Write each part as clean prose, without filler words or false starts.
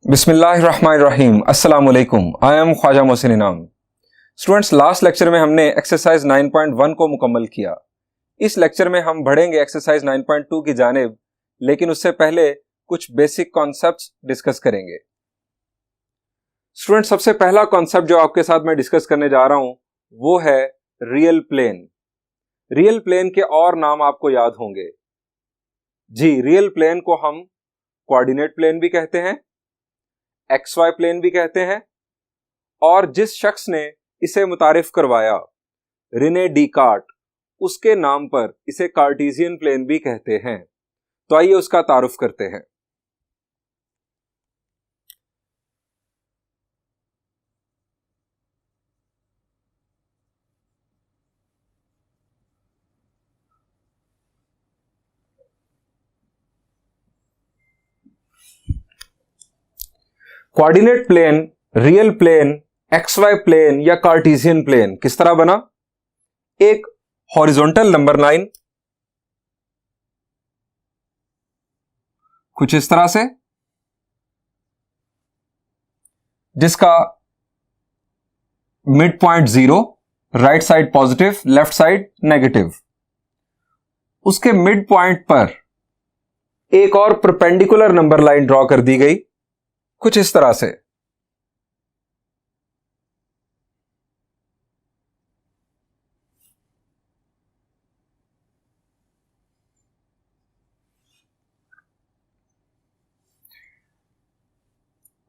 बिस्मिल्लाहिर्रहमानिर्रहीम। अस्सलाम वालेकुम। आई एम ख्वाजा मोहसिन इनाम। स्टूडेंट्स, लास्ट लेक्चर में हमने एक्सरसाइज 9.1 को मुकम्मल किया। इस लेक्चर में हम बढ़ेंगे एक्सरसाइज 9.2 की जानिब, लेकिन उससे पहले कुछ बेसिक कॉन्सेप्ट्स डिस्कस करेंगे। स्टूडेंट्स, सबसे पहला कॉन्सेप्ट जो आपके साथ मैं डिस्कस करने जा रहा हूं वो है रियल प्लेन। रियल प्लेन के और नाम आपको याद होंगे। जी, रियल प्लेन को हम कोऑर्डिनेट प्लेन भी कहते हैं, XY प्लेन भी कहते हैं, और जिस शख्स ने इसे मुतारिफ करवाया, रिने डिकार्ट, उसके नाम पर इसे कार्टेशियन प्लेन भी कहते हैं। तो आइए उसका तारुफ करते हैं। Coordinate plane, real plane, XY plane या कार्टेशियन प्लेन किस तरह बना? एक हॉरिजॉन्टल नंबर लाइन कुछ इस तरह से, जिसका mid point 0, right side positive, left side negative. उसके मिड पॉइंट पर एक और परपेंडिकुलर नंबर लाइन ड्रॉ कर दी गई कुछ इस तरह से।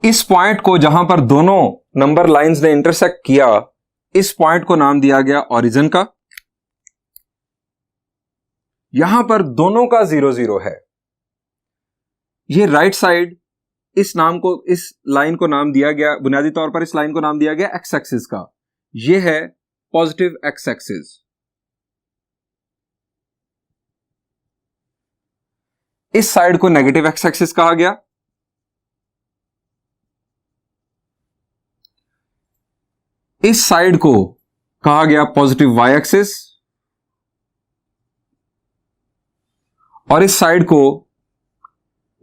इस पॉइंट को, जहां पर दोनों नंबर लाइंस ने इंटरसेक्ट किया, इस पॉइंट को नाम दिया गया ओरिजिन का। यहां पर दोनों का 0-0 है। ये राइट साइड, इस लाइन को नाम दिया गया, बुनियादी तौर पर इस लाइन को नाम दिया गया एक्स एक्सिस का। यह है पॉजिटिव एक्स एक्सिस। इस साइड को नेगेटिव एक्स एक्सिस कहा गया। इस साइड को कहा गया पॉजिटिव वाई एक्सिस, और इस साइड को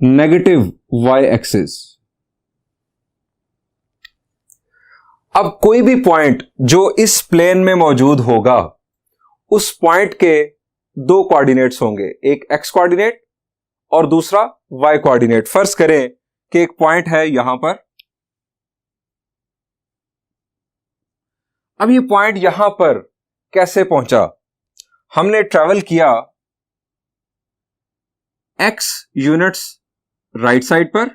नेगेटिव वाई एक्सिस। अब कोई भी पॉइंट जो इस प्लेन में मौजूद होगा, उस पॉइंट के दो कोऑर्डिनेट्स होंगे, एक एक्स कोऑर्डिनेट और दूसरा वाई कोऑर्डिनेट। फर्ज करें कि एक पॉइंट है यहां पर। अब ये पॉइंट यहां पर कैसे पहुंचा? हमने ट्रैवल किया x यूनिट्स राइट साइड पर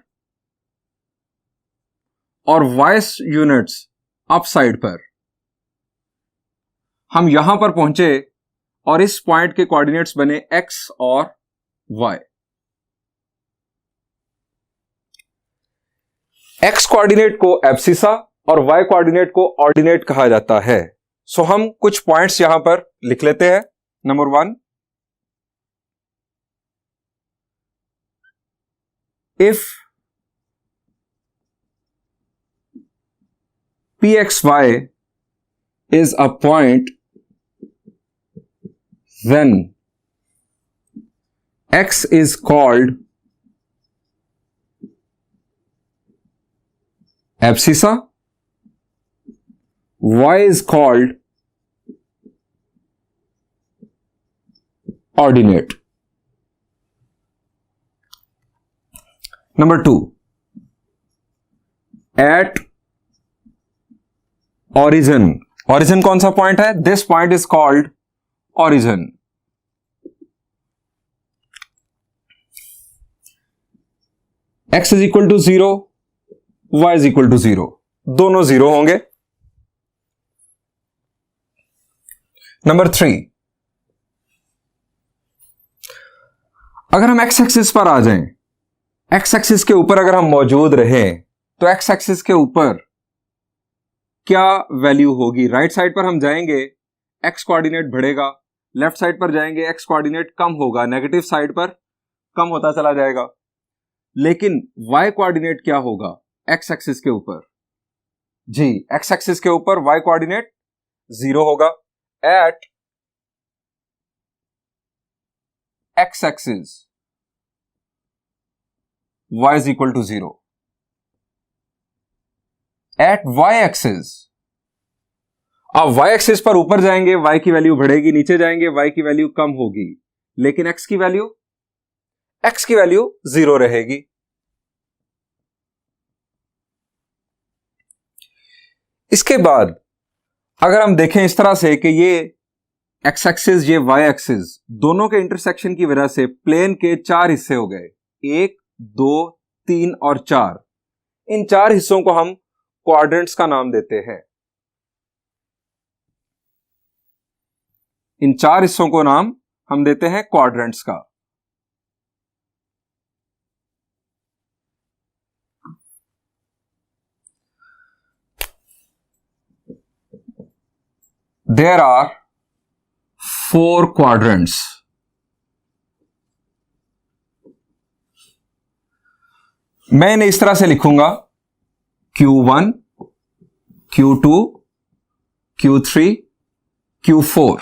और y यूनिट्स अप साइड पर। हम यहां पर पहुंचे और इस पॉइंट के कोऑर्डिनेट्स बने x और y। x कोऑर्डिनेट को एब्सिसा और y कोऑर्डिनेट को ऑर्डिनेट कहा जाता है। सो हम कुछ पॉइंट्स यहां पर लिख लेते हैं। Number 1, if pxy is a point, then x is called abscissa, y is called ordinate. Number 2, at origin. Origin कौन सा पॉइंट है? This point is called origin. x is equal to 0, y is equal to 0, दोनों 0 होंगे। Number 3, अगर हम x axis पर आ जाएं, x axis के ऊपर अगर हम मौजूद रहें, तो x एक्सिस के ऊपर क्या वैल्यू होगी? राइट साइड पर हम जाएंगे, x कोऑर्डिनेट बढ़ेगा, लेफ्ट साइड पर जाएंगे, x कोऑर्डिनेट कम होगा, नेगेटिव साइड पर कम होता चला जाएगा। लेकिन y कोऑर्डिनेट क्या होगा x एक्सिस के ऊपर? जी, x एक्सिस के ऊपर y कोऑर्डिनेट 0 होगा। At x axis y is equal to 0। At Y axis. आप वाई एक्सिस पर ऊपर जाएंगे वाई की वैल्यू बढ़ेगी, नीचे जाएंगे वाई की वैल्यू कम होगी, लेकिन एक्स की वैल्यू 0 रहेगी। इसके बाद अगर हम देखें इस तरह से कि ये एक्स एक्सिस ये वाई एक्सिस दोनों के इंटरसेक्शन की वजह से प्लेन के 4 हिस्से हो गए, 1 2 3 और 4। इन 4 हिस्सों को हम क्वाड्रेंट्स का नाम देते हैं। इन 4 हिस्सों को नाम हम देते हैं क्वाड्रेंट्स का। There are 4 quadrants. मैं इन्हें इस तरह से लिखूंगा Q1, Q2, Q3, Q4।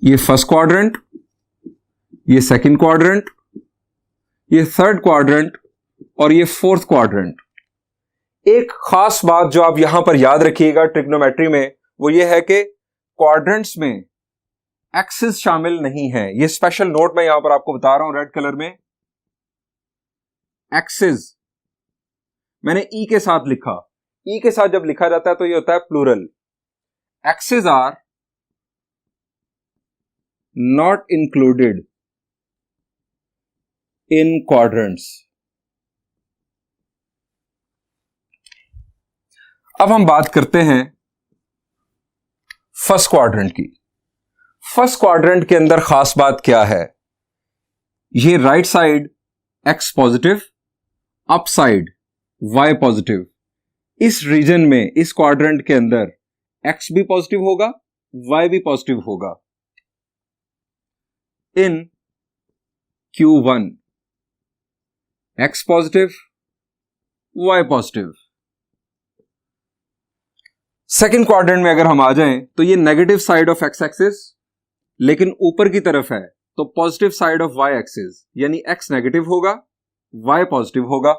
ये फर्स्ट क्वाड्रेंट, ये सेकंड क्वाड्रेंट, ये थर्ड क्वाड्रेंट और ये फोर्थ क्वाड्रेंट। एक खास बात जो आप यहां पर याद रखिएगा ट्रिग्नोमेट्री में, वो ये है कि क्वाड्रेंट्स में एक्सिस शामिल नहीं है। ये स्पेशल नोट मैं यहां पर आपको बता रहा हूं रेड कलर में। एक्सिस मैंने ई के साथ लिखा, ई के साथ जब लिखा जाता है तो ये होता है plural. Axis are not included in quadrants. अब हम बात करते हैं फर्स्ट क्वाड्रेंट की। फर्स्ट क्वाड्रेंट के अंदर खास बात क्या है? ये right side X positive, up side Y positive. इस रीजन में इस क्वाड्रेंट के अंदर एक्स भी पॉजिटिव होगा, वाई भी पॉजिटिव होगा। In Q1 X positive, Y positive. Second quadrant में अगर हम आ जाएं तो ये negative side of x axis, लेकिन ऊपर की तरफ है तो positive side of Y axis, यानी एक्स नेगेटिव होगा, वाई पॉजिटिव होगा।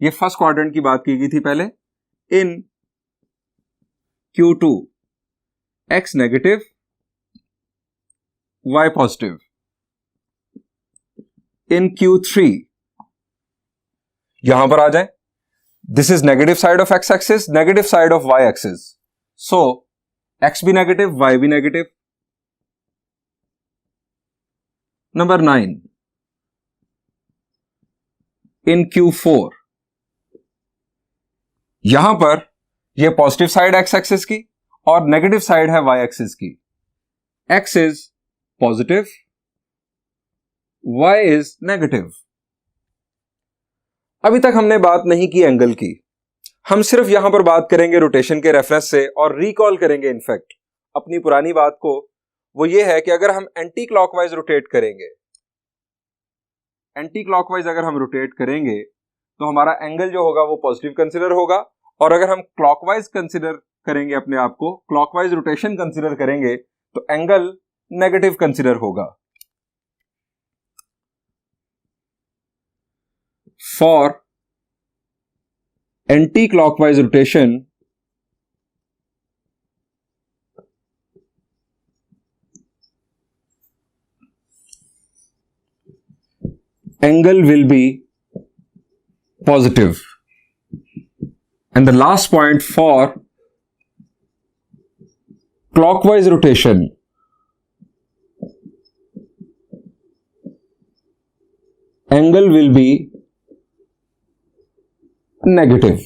ये फर्स्ट क्वाड्रेंट की बात की गई थी पहले। In Q2 x negative, y positive. In Q3 यहां पर आ जाए, this is negative side of x axis, negative side of Y axis, so x भी नेगेटिव, वाई भी नेगेटिव। नंबर 9 इन Q4 यहां पर यह पॉजिटिव साइड एक्स एक्सिस की और नेगेटिव साइड है वाई एक्सिस की। X is positive, Y is negative. अभी तक हमने बात नहीं की एंगल की, हम सिर्फ यहां पर बात करेंगे रोटेशन के रेफरेंस से और रिकॉल करेंगे इनफैक्ट अपनी पुरानी बात को। वो ये है कि अगर हम एंटी क्लॉकवाइज रोटेट करेंगे, एंटी क्लॉकवाइज अगर हम रोटेट करेंगे तो हमारा एंगल जो होगा वो पॉजिटिव कंसीडर होगा, और अगर हम क्लॉकवाइज कंसीडर करेंगे अपने आप को, क्लॉकवाइज रोटेशन कंसीडर करेंगे तो एंगल नेगेटिव कंसीडर होगा। For anti-clockwise rotation, angle will be positive. And the last point, for clockwise rotation, angle will be negative.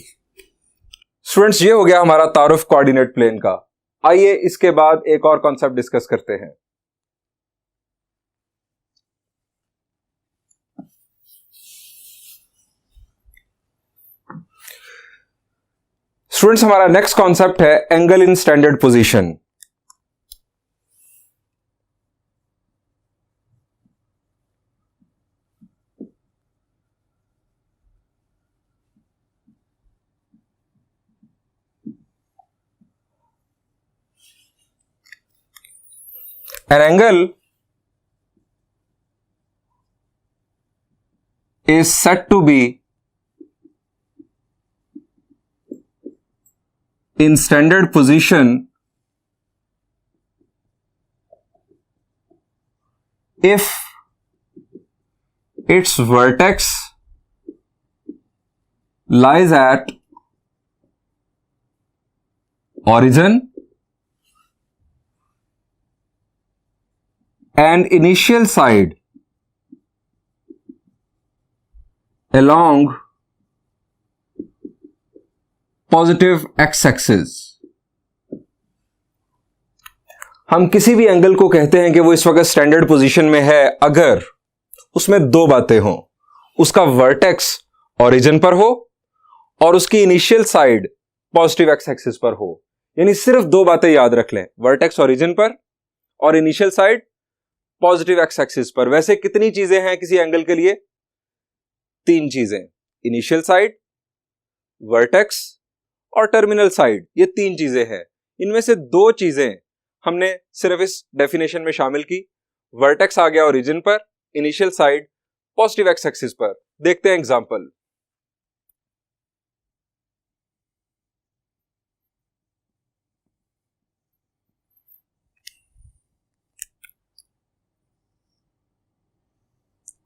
Students, ये हो गया हमारा तारुफ कोऑर्डिनेट प्लेन का। आइए इसके बाद एक और कॉन्सेप्ट डिस्कस करते हैं। स्टूडेंट्स, हमारा नेक्स्ट कॉन्सेप्ट है angle in standard position. An angle is said to be in standard position if its vertex lies at origin and initial side along positive x-axis। हम किसी भी एंगल को कहते हैं कि वो इस वक्त स्टैंडर्ड पोजीशन में है अगर उसमें दो बातें हों, उसका वर्टेक्स ओरिजिन पर हो और उसकी initial side positive x axis पर हो। यानी सिर्फ दो बातें याद रख लें, वर्टेक्स ओरिजिन पर और initial side positive x axis पर। वैसे कितनी चीजें हैं किसी एंगल के लिए? तीन चीजें, इनिशियल साइड, वर्टेक्स और टर्मिनल साइड। ये तीन चीजें हैं। इनमें से दो चीजें हमने सिर्फ इस डेफिनेशन में शामिल की। वर्टेक्स आ गया ओरिजिन पर, initial side positive x axis पर। देखते हैं एग्जांपल।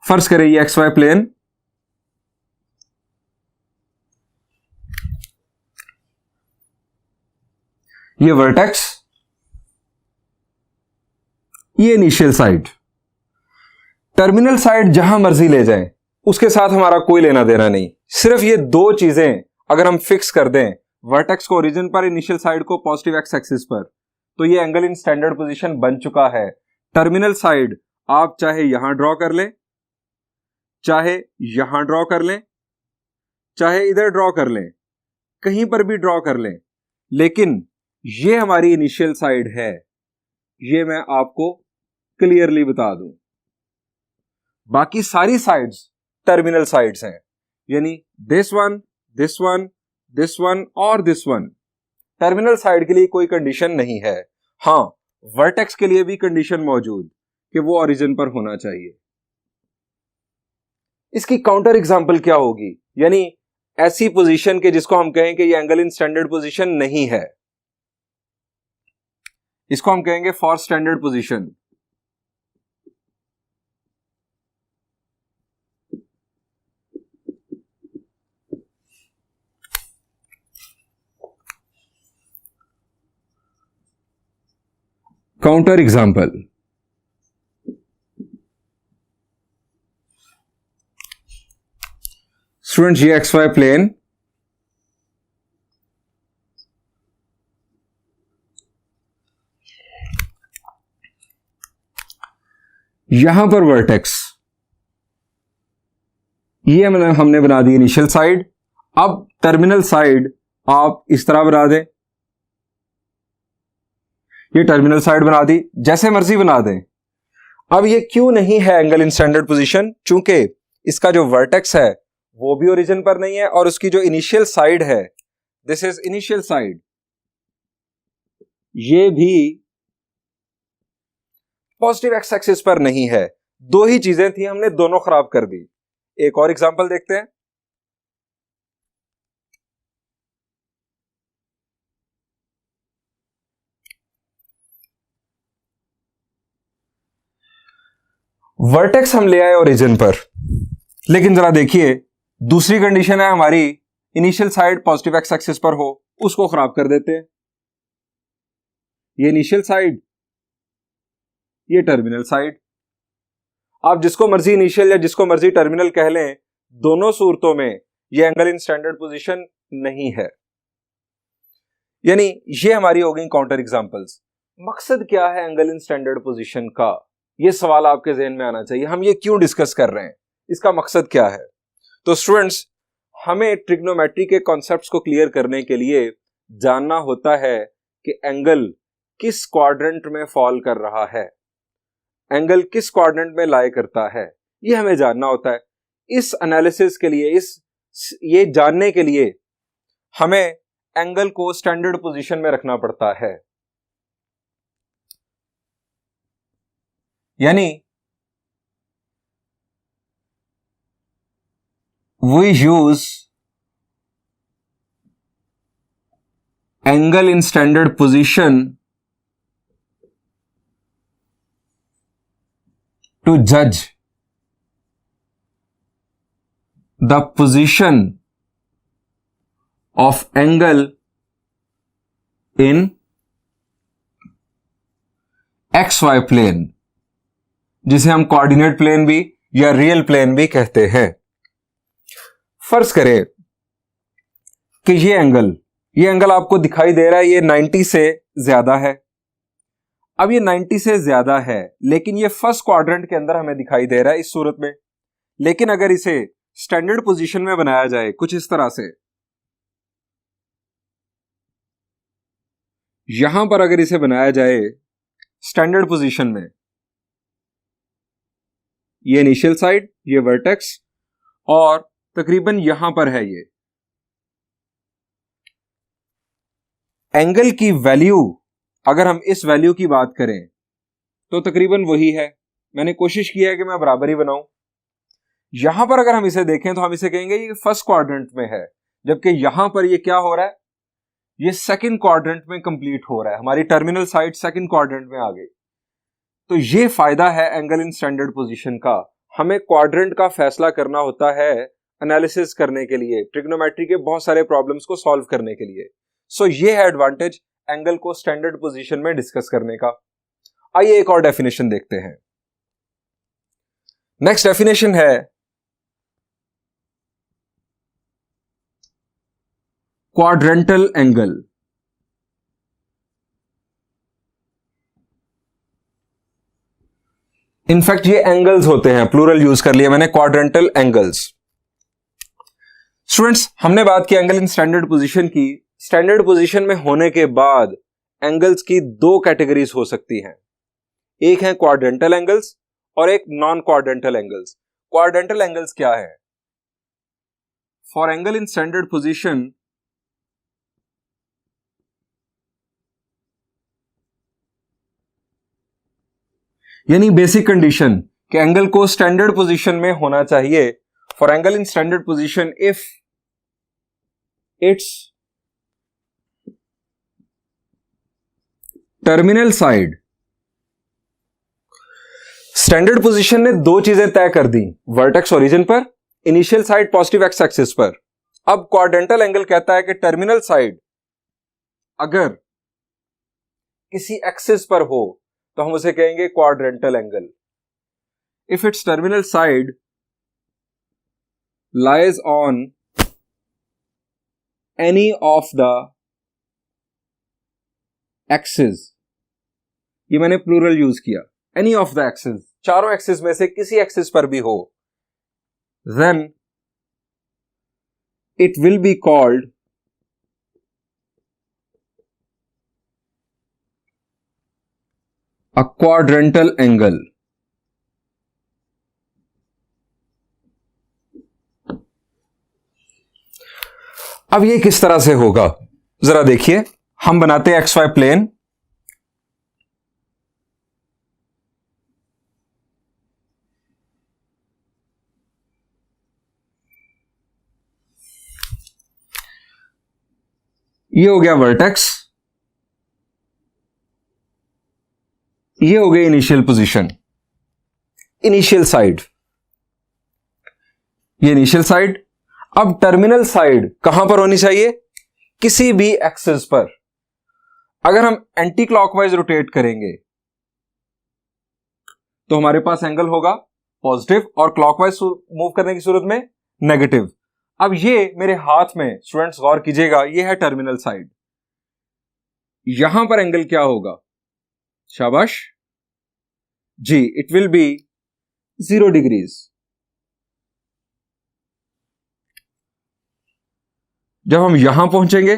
फर्ज करें ये एक्स वाई प्लेन, ये वर्टेक्स, ये इनिशियल साइड। टर्मिनल साइड जहां मर्जी ले जाएं, उसके साथ हमारा कोई लेना देना नहीं। सिर्फ ये दो चीजें अगर हम फिक्स कर दें, वर्टेक्स को ओरिजिन पर, इनिशियल साइड को पॉजिटिव एक्स एक्सिस पर, तो ये एंगल इन स्टैंडर्ड पोजीशन बन चुका है। टर्मिनल साइड आप चाहे यहां ड्रॉ कर लें, चाहे यहां ड्रॉ कर लें, चाहे इधर ड्रॉ कर लें, कहीं पर भी ड्रॉ कर लें, लेकिन ये हमारी इनिशियल साइड है। ये मैं आपको क्लियरली बता दूं। बाकी सारी साइड्स टर्मिनल साइड्स हैं, यानी this one, this one, this one और दिस वन। टर्मिनल साइड के लिए कोई कंडीशन नहीं है। हां, वर्टेक्स के लिए भी कंडीशन मौजूद कि वो ओरिजिन पर होना चाहिए। इसकी काउंटर एग्जांपल क्या होगी? यानी ऐसी पोजीशन के जिसको हम कहें कि ये एंगल इन स्टैंडर्ड पोजीशन नहीं है, इसको हम कहेंगे for standard position. Counter example, student ये एक्स वाई प्लेन, यहां पर वर्टेक्स, ये हमने बना दी इनिशियल साइड। अब टर्मिनल साइड आप इस तरह बना दें, ये टर्मिनल साइड बना दी, जैसे मर्जी बना दें। अब ये क्यों नहीं है एंगल इन स्टैंडर्ड पोजीशन? चूंकि इसका जो वर्टेक्स है वो भी ओरिजिन पर नहीं है और उसकी जो इनिशियल साइड है, दिस इज इनिशियल साइड, ये भी पॉजिटिव एक्स एक्सिस पर नहीं है। दो ही चीजें थी, हमने दोनों खराब कर दी। एक और एग्जांपल देखते हैं। वर्टेक्स हम ले आए ओरिजिन पर, लेकिन जरा देखिए दूसरी कंडीशन है हमारी initial side positive x axis पर हो, उसको खराब कर देते हैं। ये इनिशियल साइड, ये टर्मिनल साइड। आप जिसको मर्जी इनिशियल या जिसको मर्जी टर्मिनल कह लें, दोनों सूरतों में ये एंगल इन स्टैंडर्ड पोजीशन नहीं है। यानी ये हमारी हो गई काउंटर एग्जांपल्स। मकसद क्या है एंगल इन स्टैंडर्ड पोजीशन का? ये सवाल आपके जहन में आना चाहिए। हम ये क्यों डिस्कस कर रहे हैं, इसका मकसद क्या है? तो स्टूडेंट्स, हमें ट्रिग्नोमेट्री के कॉन्सेप्ट्स को क्लियर करने के लिए जानना होता है कि एंगल किस क्वाड्रेंट में फॉल कर रहा है, एंगल किस क्वाड्रेंट में लाई करता है, ये हमें जानना होता है। इस एनालिसिस के लिए, ये जानने के लिए हमें एंगल को स्टैंडर्ड पोजीशन में रखना पड़ता है। यानी we use angle in standard position to जज the position of angle in x y plane, जिसे हम कोऑर्डिनेट प्लेन भी या रियल प्लेन भी कहते हैं। फर्ज करें कि ये एंगल आपको दिखाई दे रहा है, ये 90 से ज्यादा है। अब ये 90 से ज्यादा है, लेकिन ये फर्स्ट क्वाड्रेंट के अंदर हमें दिखाई दे रहा है इस सूरत में। लेकिन अगर इसे स्टैंडर्ड पोजीशन में बनाया जाए कुछ इस तरह से, यहां पर अगर इसे बनाया जाए स्टैंडर्ड पोजीशन में, ये इनिशियल साइड, ये वर्टेक्स, और तकरीबन यहां पर है ये एंगल की वैल्यू। अगर हम इस वैल्यू की बात करें तो तकरीबन वही है। मैंने कोशिश की है कि मैं बराबरी बनाऊं। यहां पर अगर हम इसे देखें तो हम इसे कहेंगे ये फर्स्ट क्वाड्रेंट में है, जबकि यहां पर ये क्या हो रहा है, ये सेकंड क्वाड्रेंट में कंप्लीट हो रहा है। हमारी टर्मिनल साइड सेकंड क्वाड्रेंट में आ गई। तो ये फायदा है एंगल इन स्टैंडर्ड पोजीशन का। हमें क्वाड्रेंट का फैसला करना होता है एनालिसिस करने के लिए, ट्रिग्नोमेट्री के बहुत सारे प्रॉब्लम्स को सॉल्व करने के लिए। सो ये है एडवांटेज एंगल को स्टैंडर्ड पोजीशन में डिस्कस करने का। आइए एक और डेफिनेशन देखते हैं। नेक्स्ट डेफिनेशन है क्वाड्रेंटल एंगल। इनफैक्ट ये एंगल्स होते हैं, प्लूरल यूज कर लिया मैंने, क्वाड्रेंटल एंगल्स। स्टूडेंट्स, हमने बात की एंगल इन स्टैंडर्ड पोजीशन की। स्टैंडर्ड पोजीशन में होने के बाद एंगल्स की दो कैटेगरीज हो सकती हैं। एक है क्वाड्रेंटल एंगल्स और एक non quadrantal angles. Quadrantal angles क्या है? For angle in standard position यानी बेसिक कंडीशन कि एंगल को स्टैंडर्ड पोजीशन में होना चाहिए। For angle in standard position if it's terminal side, standard position ने दो चीजें तय कर दी, वर्टेक्स ओरिजिन पर, initial side positive x axis पर। अब क्वाड्रेंटल एंगल कहता है कि टर्मिनल साइड अगर किसी एक्सिस पर हो तो हम उसे कहेंगे quadrantal angle. If it's terminal side lies on any of the axis, ये मैंने प्लूरल यूज किया, एनी ऑफ द एक्सिस, चारों एक्सिस में से किसी एक्सिस पर भी हो, then it will be called a quadrantal angle। अब ये किस तरह से होगा जरा देखिए। हम बनाते हैं एक्स वाई प्लेन, ये हो गया वर्टेक्स, ये हो गई इनिशियल पोजीशन, इनिशियल साइड, ये इनिशियल साइड। अब टर्मिनल साइड कहां पर होनी चाहिए? किसी भी एक्सिस पर। अगर हम एंटी क्लॉकवाइज रोटेट करेंगे तो हमारे पास एंगल होगा पॉजिटिव, और क्लॉकवाइज मूव करने की सूरत में नेगेटिव। अब ये मेरे हाथ में, स्टूडेंट्स गौर कीजिएगा, ये है टर्मिनल साइड। यहां पर एंगल क्या होगा? शाबाश जी, इट विल बी 0 डिग्रीज। जब हम यहां पहुंचेंगे,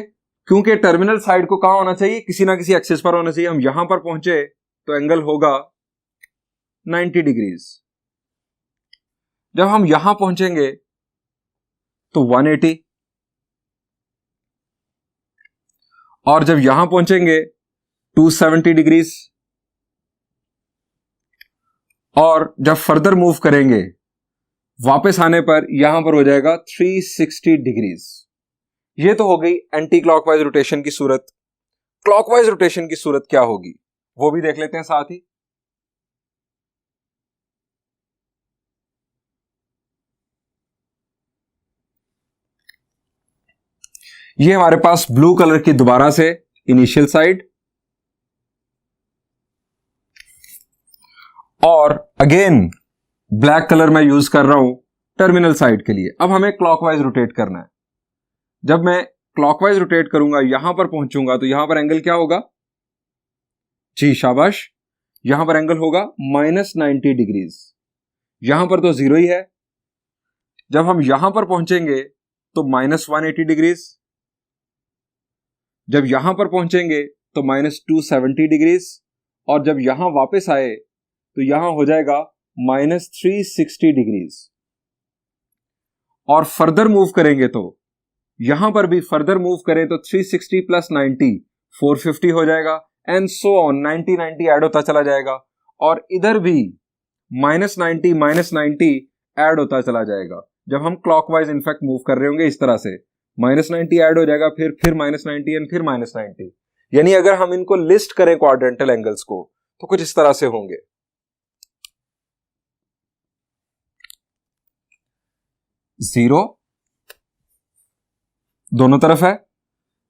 क्योंकि टर्मिनल साइड को कहां होना चाहिए? किसी ना किसी एक्सिस पर होना चाहिए। हम यहां पर पहुंचे तो एंगल होगा 90 डिग्रीज। जब हम यहां पहुंचेंगे तो 180, और जब यहां पहुंचेंगे 270 डिग्रीज, और जब फर्दर मूव करेंगे वापस आने पर यहां पर हो जाएगा 360 डिग्रीज। ये तो हो गई एंटी क्लॉकवाइज रोटेशन की सूरत। क्लॉकवाइज रोटेशन की सूरत क्या होगी वो भी देख लेते हैं साथ ही। ये हमारे पास ब्लू कलर की दोबारा से इनिशियल साइड, और अगेन ब्लैक कलर मैं यूज कर रहा हूं टर्मिनल साइड के लिए। अब हमें क्लॉकवाइज रोटेट करना है। जब मैं क्लॉकवाइज रोटेट करूंगा, यहां पर पहुंचूंगा, तो यहां पर एंगल क्या होगा? जी शाबाश, यहां पर एंगल होगा -90 डिग्रीज। यहां पर तो जीरो ही है। जब हम यहां पर पहुंचेंगे तो -180 डिग्रीज। जब यहां पर पहुंचेंगे तो -270 डिग्रीज, और जब यहां वापस आए तो यहां हो जाएगा -360 डिग्रीज। और फर्दर मूव करेंगे तो यहां पर भी फर्दर मूव करें तो 360 + 90 450 हो जाएगा, एंड सो ऑन 90 ऐड होता चला जाएगा। और इधर भी -90 ऐड होता चला जाएगा। जब हम क्लॉकवाइज इनफैक्ट मूव कर रहे होंगे इस तरह से, -90 ऐड हो जाएगा, फिर -90 एंड फिर -90। यानी अगर हम इनको लिस्ट करें क्वाड्रेंटल एंगल्स को, तो कुछ इस तरह से होंगे। 0 दोनों तरफ है,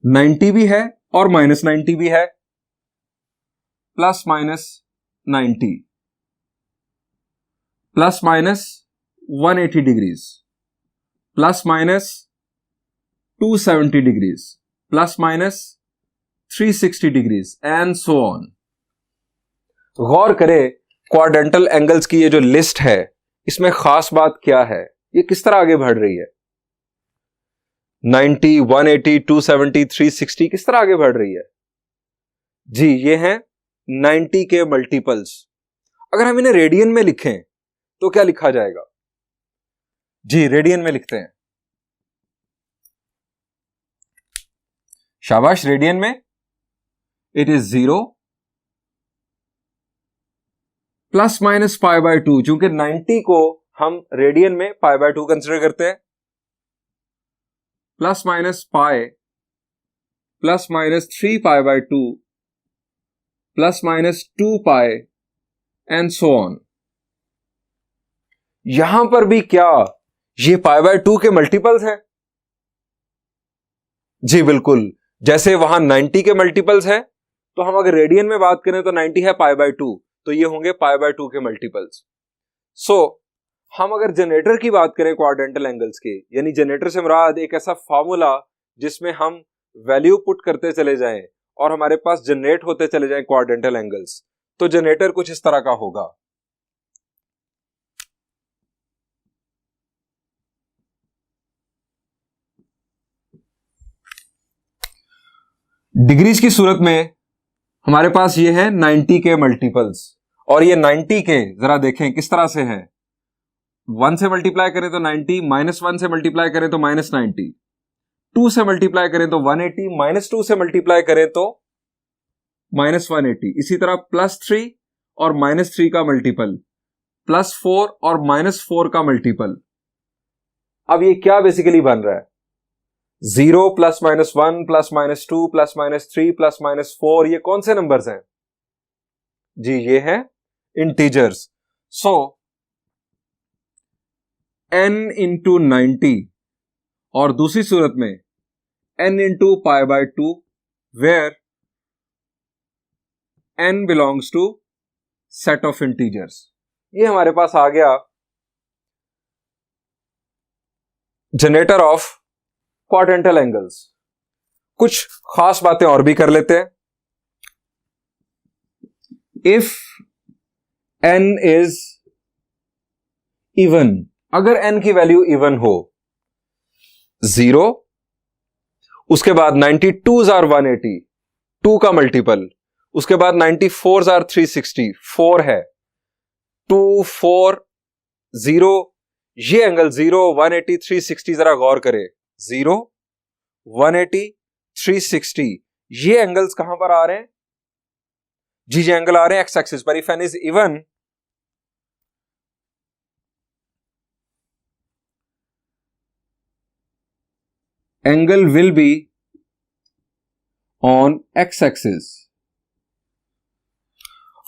90 भी है और -90 भी है, +-90, +-180 degrees, +-270 degrees, +-360 degrees, and so on. गौर करें क्वाड्रेंटल एंगल्स की ये जो लिस्ट है, इसमें खास बात क्या है? ये किस तरह आगे बढ़ रही है? 90, 180, 270, 360 किस तरह आगे बढ़ रही है? जी ये हैं 90 के मल्टीपल्स। अगर हम इन्हें रेडियन में लिखें तो क्या लिखा जाएगा? जी रेडियन में लिखते हैं। शाबाश, रेडियन में इट इज 0 ±π/2। चूंकि 90 को हम रेडियन में π/2 कंसिडर करते हैं, ±π ±3π/2 ±2π एंड सो ऑन। यहां पर भी क्या ये π/2 के मल्टीपल्स हैं? जी बिल्कुल, जैसे वहां 90 के मल्टीपल्स है, तो हम अगर रेडियन में बात करें तो 90 है π/2, तो ये होंगे π/2 के मल्टीपल्स। सो हम अगर जनरेटर की बात करें क्वाड्रेंटल एंगल्स के, यानी जनरेटर से मुराद एक ऐसा फार्मूला जिसमें हम वैल्यू पुट करते चले जाएं और हमारे पास जनरेट होते चले जाएं क्वाड्रेंटल एंगल्स, तो जनरेटर कुछ इस तरह का होगा। डिग्रीज की सूरत में हमारे पास ये है 90 के मल्टीपल्स, और ये 90 के जरा देखें किस तरह से है। 1 से मल्टीप्लाई करें तो 90, -1 से मल्टीप्लाई करें तो -90, 2 से मल्टीप्लाई करें तो 180, -2 से मल्टीप्लाई करें तो -180। इसी तरह +3 और -3 का मल्टीपल, +4 और -4 का मल्टीपल। अब ये क्या बेसिकली बन रहा है? 0 +-1 +-2 +-3 +-4, ये कौन से नंबर्स हैं? जी ये हैं इंटीजर्स। सो n × 90, और दूसरी सूरत में n × π/2, where n belongs to set of integers. ये हमारे पास आ गया जनरेटर ऑफ क्वाड्रेंटल एंगल्स। कुछ खास बातें और भी कर लेते हैं। इफ n इज इवन, अगर n की वैल्यू इवन हो, 0, उसके बाद 92s आर 180, 2 का मल्टीपल, उसके बाद 94s आर 360, 4 है, 2 4 0, ये एंगल 0 180 360 जरा गौर करें, 0 180 360, ये एंगल्स कहां पर आ रहे हैं? जी ये एंगल आ रहे हैं एक्स एक्सिस पर। If n is even, angle will be on X axis.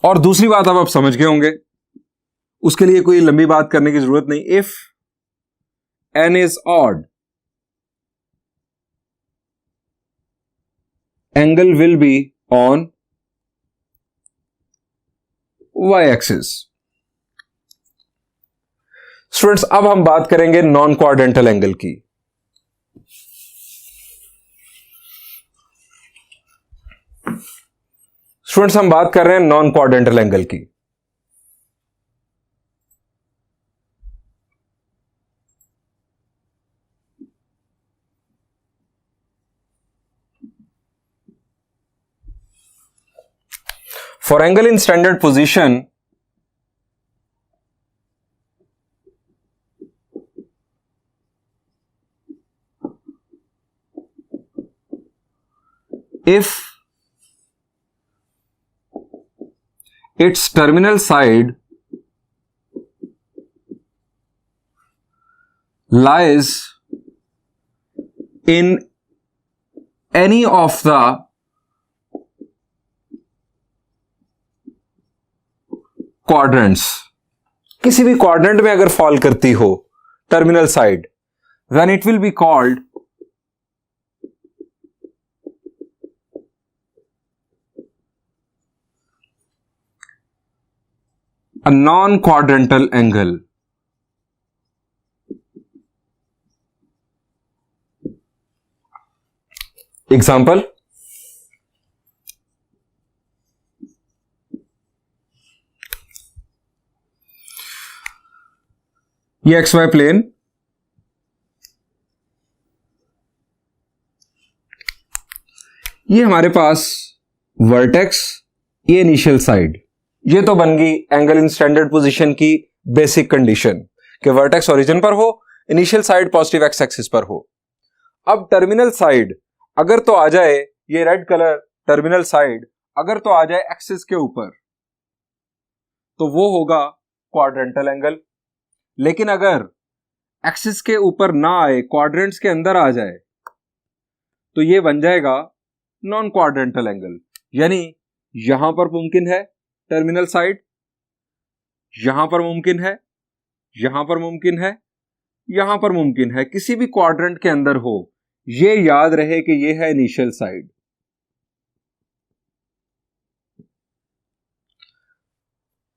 और दूसरी बात अब आप समझ गए होंगे, उसके लिए कोई लंबी बात करने की जरूरत नहीं। If n is odd, angle will be on y axis. Students, अब हम बात करेंगे नॉन क्वाड्रेंटल एंगल की। स्टूडेंट्स, हम बात कर रहे हैं नॉन क्वाड्रेंटल एंगल की। For angle in standard position, if its terminal side lies in any of the quadrants, किसी भी क्वाड्रेंट में अगर फॉल करती हो terminal side, then it will be called a non-quadrantal angle. Example, ये XY plane, ये हमारे पास वर्टेक्स, ये इनिशियल साइड, ये तो बन गई एंगल इन स्टैंडर्ड पोजीशन की बेसिक कंडीशन कि वर्टेक्स ओरिजिन पर हो, initial side positive x axis पर हो। अब टर्मिनल साइड अगर तो आ जाए, ये रेड कलर टर्मिनल साइड अगर तो आ जाए एक्सिस के ऊपर, तो वो होगा क्वाड्रेंटल एंगल। लेकिन अगर एक्सिस के ऊपर ना आए, क्वाड्रेंट्स के अंदर आ जाए, तो ये बन जाएगा नॉन क्वाड्रेंटल एंगल। यानी यहां पर मुमकिन है टर्मिनल साइड, यहां पर मुमकिन है, यहां पर मुमकिन है, यहां पर मुमकिन है, किसी भी क्वाड्रेंट के अंदर हो, ये याद रहे कि ये है इनिशियल साइड।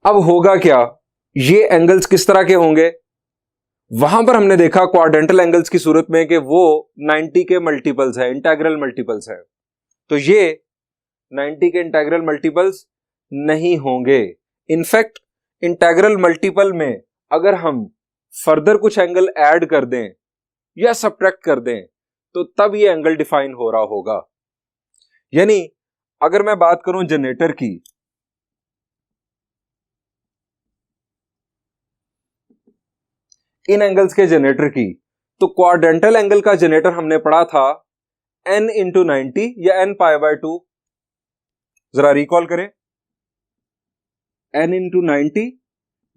अब होगा क्या, ये एंगल्स किस तरह के होंगे? वहां पर हमने देखा क्वाड्रेंटल एंगल्स की सूरत में कि वो 90 के मल्टीपल्स है, इंटेग्रल मल्टीपल्स है। तो ये 90 के इंटेग्रल मल्टीपल्स नहीं होंगे। इनफैक्ट इंटेग्रल मल्टीपल में अगर हम फर्दर कुछ एंगल ऐड कर दें या सब्ट्रैक्ट कर दें, तो तब ये एंगल डिफाइन हो रहा होगा। यानी अगर मैं बात करूं जनरेटर की, इन एंगल्स के जनरेटर की, तो क्वाड्रेंटल एंगल का जनरेटर हमने पढ़ा था n इंटू 90 या n पाई बाय 2। जरा रिकॉल करें, n इंटू 90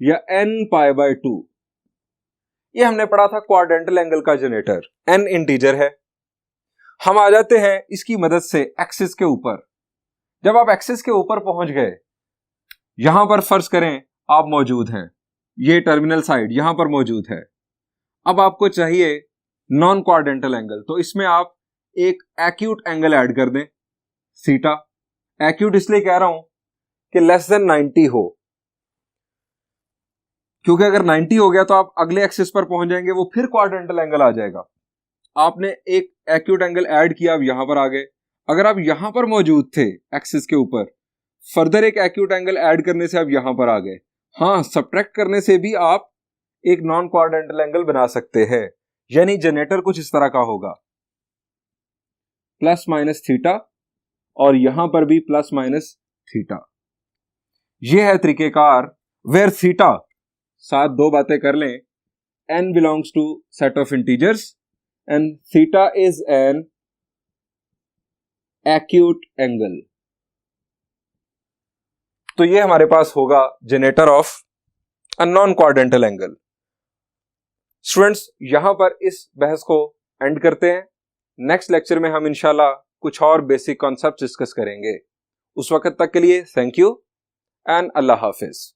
या n पाई बाय 2, ये हमने पढ़ा था क्वाड्रेंटल एंगल का जनरेटर। n इंटीजर है। हम आ जाते हैं इसकी मदद से एक्सिस के ऊपर। जब आप एक्सिस के ऊपर पहुंच गए, यहां पर फर्ज करें आप मौजूद हैं, ये टर्मिनल साइड यहां पर मौजूद है। अब आपको चाहिए नॉन क्वाड्रेंटल एंगल, तो इसमें आप एक एक्यूट एंगल ऐड कर दें, सीटा। एक्यूट इसलिए कह रहा हूं कि लेस देन 90 हो, क्योंकि अगर 90 हो गया तो आप अगले एक्सिस पर पहुंच जाएंगे, वो फिर क्वाड्रेंटल एंगल आ जाएगा। आपने एक एक्यूट एंगल ऐड किया, आप यहां पर आ गए। अगर आप यहां पर मौजूद थे एक्सिस के ऊपर, फर्दर एक एक्यूट एंगल ऐड करने से आप यहां पर आ गए। हाँ, सब्ट्रैक्ट करने से भी आप एक नॉन क्वाड्रेंटल एंगल बना सकते हैं। यानी जनरेटर कुछ इस तरह का होगा, प्लस माइनस थीटा, और यहां पर भी प्लस माइनस थीटा। यह है तरीकेकार वेयर थीटा, साथ दो बातें कर लें, n belongs to set of integers and theta is an acute angle. तो ये हमारे पास होगा generator of a non quadrantal angle. Students, यहां पर इस बहस को एंड करते हैं। नेक्स्ट लेक्चर में हम इंशाल्लाह कुछ और बेसिक कॉन्सेप्ट डिस्कस करेंगे। उस वक्त तक के लिए thank you and Allah Hafiz.